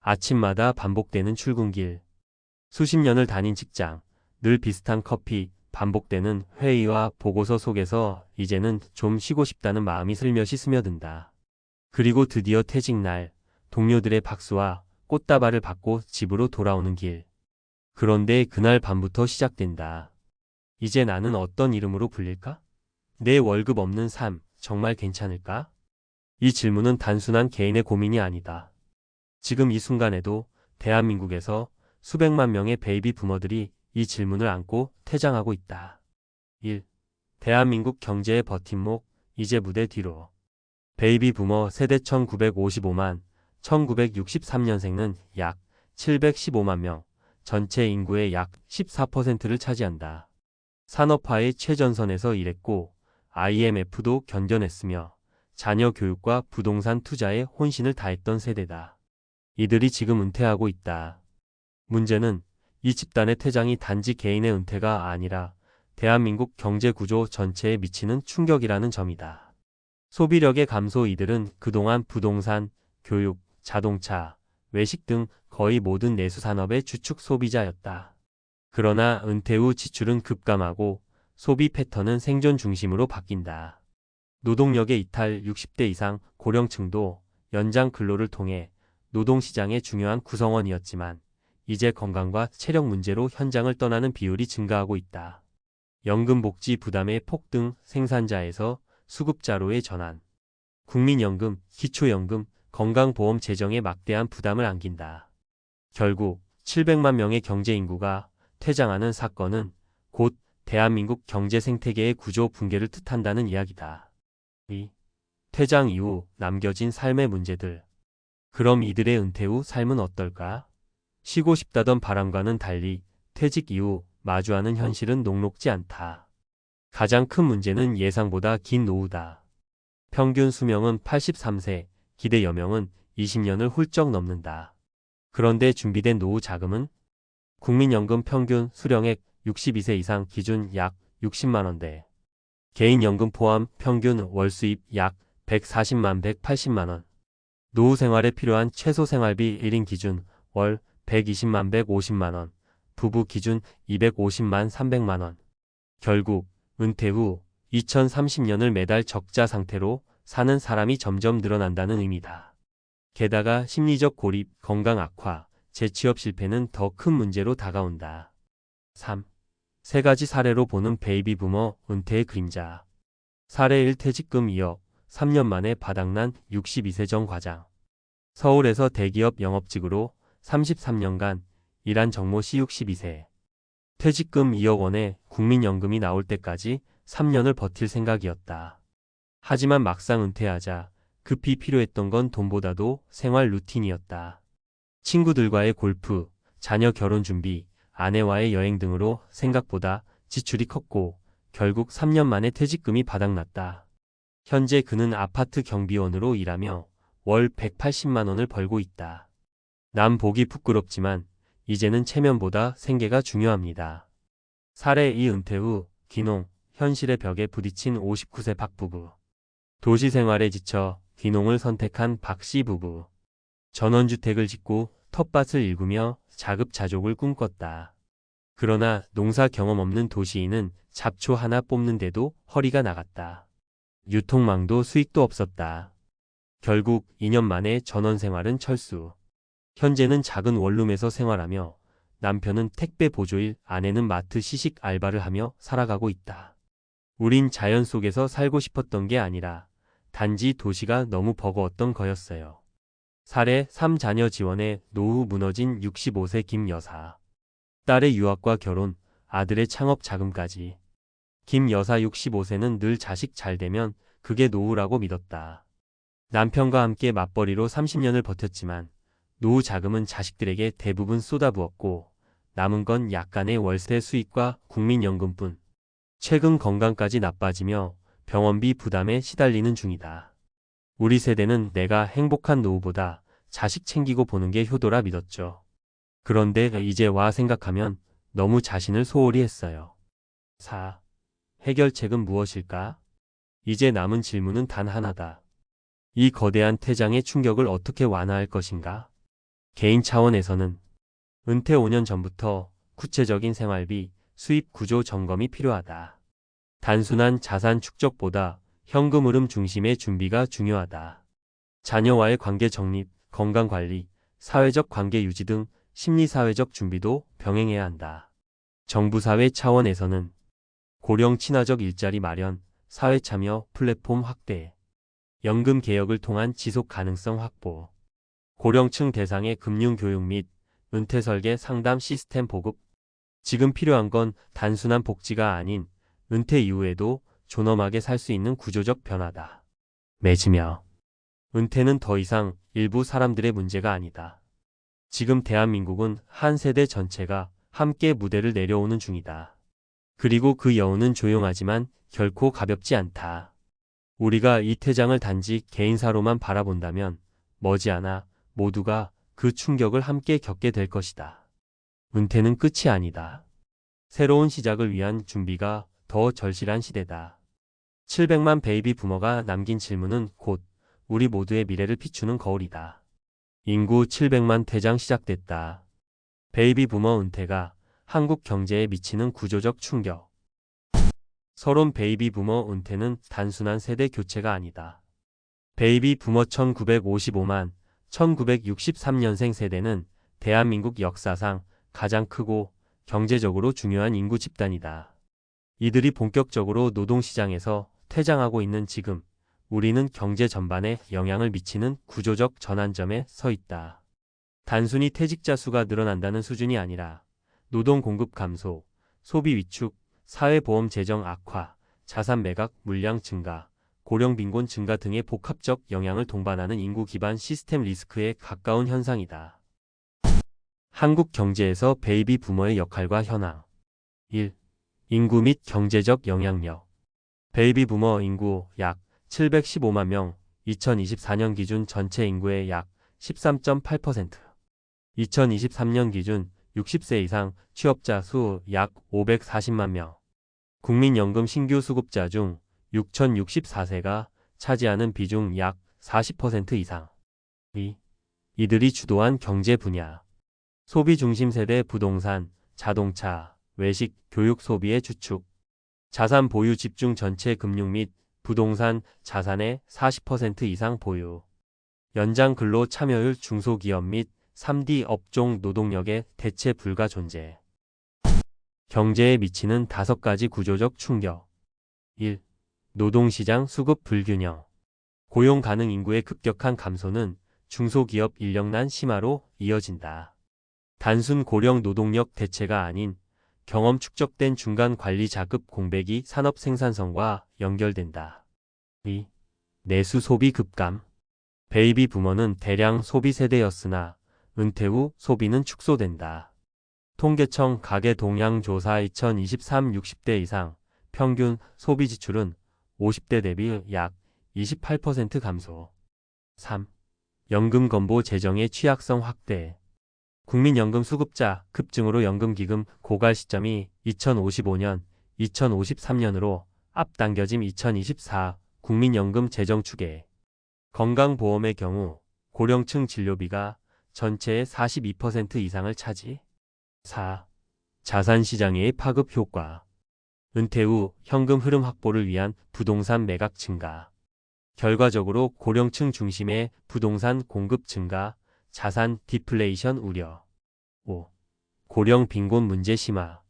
아침마다 반복되는 출근길. 수십 년을 다닌 직장. 늘 비슷한 커피, 반복되는 회의와 보고서 속에서 이제는 좀 쉬고 싶다는 마음이 슬며시 스며든다. 그리고 드디어 퇴직날, 동료들의 박수와 꽃다발을 받고 집으로 돌아오는 길. 그런데 그날 밤부터 시작된다. 이제 나는 어떤 이름으로 불릴까? 내 월급 없는 삶, 정말 괜찮을까? 이 질문은 단순한 개인의 고민이 아니다. 지금 이 순간에도 대한민국에서 수백만 명의 베이비 부머들이 이 질문을 안고 퇴장하고 있다. 1. 대한민국 경제의 버팀목, 이제 무대 뒤로. 베이비 부머 세대 1955만, 1963년생은 약 715만 명, 전체 인구의 약 14%를 차지한다. 산업화의 최전선에서 일했고 IMF도 견뎌냈으며 자녀 교육과 부동산 투자에 혼신을 다했던 세대다. 이들이 지금 은퇴하고 있다. 문제는 이 집단의 퇴장이 단지 개인의 은퇴가 아니라 대한민국 경제 구조 전체에 미치는 충격이라는 점이다. 소비력의 감소. 이들은 그동안 부동산, 교육, 자동차, 외식 등 거의 모든 내수산업의 주축 소비자였다. 그러나 은퇴 후 지출은 급감하고 소비 패턴은 생존 중심으로 바뀐다. 노동력의 이탈. 60대 이상 고령층도 연장 근로를 통해 노동시장의 중요한 구성원이었지만 이제 건강과 체력 문제로 현장을 떠나는 비율이 증가하고 있다. 연금복지 부담의 폭등. 생산자에서 수급자로의 전환. 국민연금, 기초연금, 건강보험 재정에 막대한 부담을 안긴다. 결국 700만 명의 경제인구가 퇴장하는 사건은 곧 대한민국 경제 생태계의 구조 붕괴를 뜻한다는 이야기다. 2. 퇴장 이후 남겨진 삶의 문제들. 그럼 이들의 은퇴 후 삶은 어떨까? 쉬고 싶다던 바람과는 달리 퇴직 이후 마주하는 현실은 녹록지 않다. 가장 큰 문제는 예상보다 긴 노후다. 평균 수명은 83세, 기대 여명은 20년을 훌쩍 넘는다. 그런데 준비된 노후 자금은? 국민연금 평균 수령액 62세 이상 기준 약 60만 원대. 개인연금 포함 평균 월수입 약 140만 180만 원. 노후 생활에 필요한 최소 생활비 1인 기준 월 120만 150만 원. 부부 기준 250만 300만 원. 결국 은퇴 후 2030년을 매달 적자 상태로 사는 사람이 점점 늘어난다는 의미다. 게다가 심리적 고립, 건강 악화, 재취업 실패는 더 큰 문제로 다가온다. 3. 세 가지 사례로 보는 베이비 부머 은퇴의 그림자. 사례 1. 퇴직금 2억, 3년 만에 바닥난 62세 정 과장. 서울에서 대기업 영업직으로 33년간 일한 정모 씨 62세. 퇴직금 2억 원에 국민연금이 나올 때까지 3년을 버틸 생각이었다. 하지만 막상 은퇴하자 급히 필요했던 건 돈보다도 생활 루틴이었다. 친구들과의 골프, 자녀 결혼 준비, 아내와의 여행 등으로 생각보다 지출이 컸고 결국 3년 만에 퇴직금이 바닥났다. 현재 그는 아파트 경비원으로 일하며 월 180만 원을 벌고 있다. 남 보기 부끄럽지만 이제는 체면보다 생계가 중요합니다. 사례 2. 은퇴 후 귀농, 현실의 벽에 부딪힌 59세 박 부부. 도시 생활에 지쳐 귀농을 선택한 박 씨 부부. 전원주택을 짓고 텃밭을 일구며 자급자족을 꿈꿨다. 그러나 농사 경험 없는 도시인은 잡초 하나 뽑는데도 허리가 나갔다. 유통망도 수익도 없었다. 결국 2년 만에 전원 생활은 철수. 현재는 작은 원룸에서 생활하며 남편은 택배 보조일, 아내는 마트 시식 알바를 하며 살아가고 있다. 우린 자연 속에서 살고 싶었던 게 아니라 단지 도시가 너무 버거웠던 거였어요. 사례 3. 자녀 지원에 노후 무너진 65세 김 여사. 딸의 유학과 결혼, 아들의 창업 자금까지. 김 여사 65세는 늘 자식 잘 되면 그게 노후라고 믿었다. 남편과 함께 맞벌이로 30년을 버텼지만 노후 자금은 자식들에게 대부분 쏟아부었고 남은 건 약간의 월세 수익과 국민연금뿐. 최근 건강까지 나빠지며 병원비 부담에 시달리는 중이다. 우리 세대는 내가 행복한 노후보다 자식 챙기고 보는 게 효도라 믿었죠. 그런데 이제 와 생각하면 너무 자신을 소홀히 했어요. 4. 해결책은 무엇일까? 이제 남은 질문은 단 하나다. 이 거대한 퇴장의 충격을 어떻게 완화할 것인가? 개인 차원에서는 은퇴 5년 전부터 구체적인 생활비, 수입 구조 점검이 필요하다. 단순한 자산 축적보다 현금 흐름 중심의 준비가 중요하다. 자녀와의 관계 정립, 건강 관리, 사회적 관계 유지 등 심리사회적 준비도 병행해야 한다. 정부 사회 차원에서는 고령 친화적 일자리 마련, 사회 참여 플랫폼 확대, 연금 개혁을 통한 지속 가능성 확보, 고령층 대상의 금융 교육 및 은퇴 설계 상담 시스템 보급. 지금 필요한 건 단순한 복지가 아닌 은퇴 이후에도 존엄하게 살 수 있는 구조적 변화다. 맺으며 은퇴는 더 이상 일부 사람들의 문제가 아니다. 지금 대한민국은 한 세대 전체가 함께 무대를 내려오는 중이다. 그리고 그 여운은 조용하지만 결코 가볍지 않다. 우리가 이 퇴장을 단지 개인사로만 바라본다면 머지않아 모두가 그 충격을 함께 겪게 될 것이다. 은퇴는 끝이 아니다. 새로운 시작을 위한 준비가 더 절실한 시대다. 700만 베이비 부머가 남긴 질문은 곧 우리 모두의 미래를 비추는 거울이다. 인구 700만 퇴장 시작됐다. 베이비 부머 은퇴가 한국 경제에 미치는 구조적 충격. 서론 베이비 부머 은퇴는 단순한 세대 교체가 아니다. 베이비 부머 1955만 1963년생 세대는 대한민국 역사상 가장 크고 경제적으로 중요한 인구 집단이다. 이들이 본격적으로 노동시장에서 퇴장하고 있는 지금, 우리는 경제 전반에 영향을 미치는 구조적 전환점에 서 있다. 단순히 퇴직자 수가 늘어난다는 수준이 아니라 노동 공급 감소, 소비 위축, 사회보험 재정 악화, 자산 매각 물량 증가, 고령 빈곤 증가 등의 복합적 영향을 동반하는 인구 기반 시스템 리스크에 가까운 현상이다. 한국 경제에서 베이비 부머의 역할과 현황. 1. 인구 및 경제적 영향력. 베이비 부머 인구 약 715만 명, 2024년 기준 전체 인구의 약 13.8%. 2023년 기준 60세 이상 취업자 수 약 540만 명. 국민연금 신규 수급자 중 6,064세가 차지하는 비중 약 40% 이상. 2. 이들이 주도한 경제 분야. 소비 중심 세대 부동산, 자동차, 외식, 교육 소비의 주축. 자산 보유 집중 전체 금융 및 부동산 자산의 40% 이상 보유. 연장 근로 참여율 중소기업 및 3D 업종 노동력의 대체 불가 존재. 경제에 미치는 5가지 구조적 충격. 1. 노동시장 수급 불균형. 고용 가능 인구의 급격한 감소는 중소기업 인력난 심화로 이어진다. 단순 고령 노동력 대체가 아닌 경험 축적된 중간 관리 자급 공백이 산업 생산성과 연결된다. 2. 내수 소비 급감. 베이비 부머는 대량 소비 세대였으나 은퇴 후 소비는 축소된다. 통계청 가계 동향 조사 2023 60대 이상 평균 소비 지출은 50대 대비 약 28% 감소. 3. 연금 건보 재정의 취약성 확대. 국민연금 수급자 급증으로 연금기금 고갈 시점이 2055년, 2053년으로 앞당겨짐. 2024 국민연금 재정 추계. 건강보험의 경우 고령층 진료비가 전체의 42% 이상을 차지. 4. 자산시장의 파급 효과. 은퇴 후 현금 흐름 확보를 위한 부동산 매각 증가. 결과적으로 고령층 중심의 부동산 공급 증가, 자산 디플레이션 우려. 5. 고령 빈곤 문제 심화.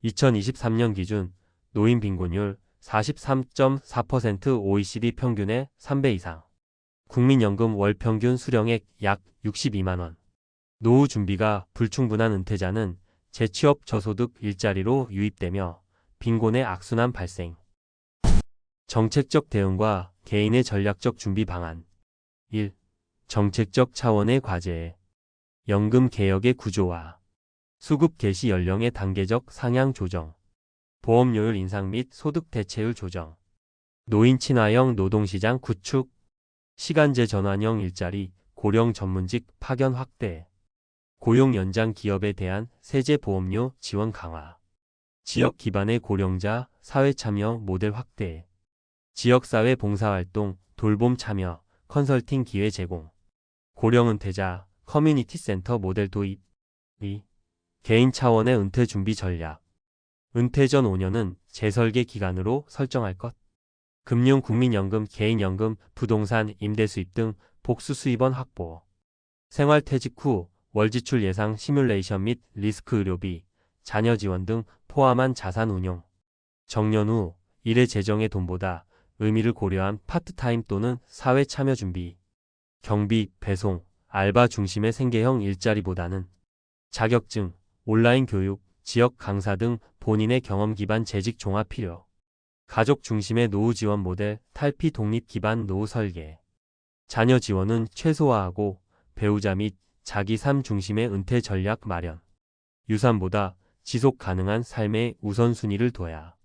2023년 기준 노인 빈곤율 43.4%, OECD 평균의 3배 이상. 국민연금 월 평균 수령액 약 62만 원. 노후 준비가 불충분한 은퇴자는 재취업 저소득 일자리로 유입되며 빈곤의 악순환 발생. 정책적 대응과 개인의 전략적 준비 방안. 1. 정책적 차원의 과제. 연금 개혁의 구조화. 수급 개시 연령의 단계적 상향 조정. 보험료율 인상 및 소득 대체율 조정. 노인 친화형 노동시장 구축. 시간제 전환형 일자리, 고령 전문직 파견 확대. 고용 연장 기업에 대한 세제 보험료 지원 강화. 지역 기반의 고령자 사회 참여 모델 확대. 지역사회 봉사활동, 돌봄 참여, 컨설팅 기회 제공. 고령 은퇴자 커뮤니티 센터 모델 도입. 2. 개인 차원의 은퇴 준비 전략. 은퇴 전 5년은 재설계 기간으로 설정할 것. 금융, 국민연금, 개인연금, 부동산, 임대 수입 등 복수 수입원 확보. 생활퇴직 후 월지출 예상 시뮬레이션 및 리스크 의료비, 자녀 지원 등 포함한 자산 운용. 정년 후 일의 재정의 돈보다 의미를 고려한 파트타임 또는 사회 참여 준비. 경비, 배송, 알바 중심의 생계형 일자리보다는 자격증, 온라인 교육, 지역 강사 등 본인의 경험 기반 재직 종합 필요. 가족 중심의 노후 지원 모델, 탈피 독립 기반 노후 설계. 자녀 지원은 최소화하고 배우자 및 자기 삶 중심의 은퇴 전략 마련. 유산보다 지속 가능한 삶의 우선순위를 둬야.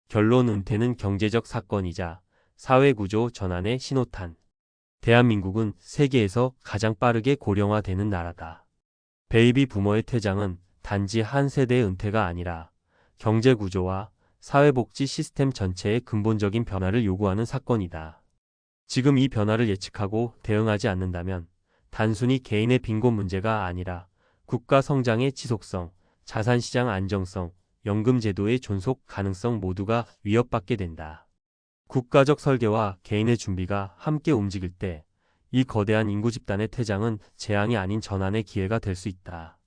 결론 은퇴는 경제적 사건이자 사회구조 전환의 신호탄. 대한민국은 세계에서 가장 빠르게 고령화되는 나라다. 베이비 부머의 퇴장은 단지 한 세대의 은퇴가 아니라 경제구조와 사회복지 시스템 전체의 근본적인 변화를 요구하는 사건이다. 지금 이 변화를 예측하고 대응하지 않는다면 단순히 개인의 빈곤 문제가 아니라 국가 성장의 지속성, 자산시장 안정성, 연금제도의 존속 가능성 모두가 위협받게 된다. 국가적 설계와 개인의 준비가 함께 움직일 때 이 거대한 인구 집단의 퇴장은 재앙이 아닌 전환의 기회가 될 수 있다.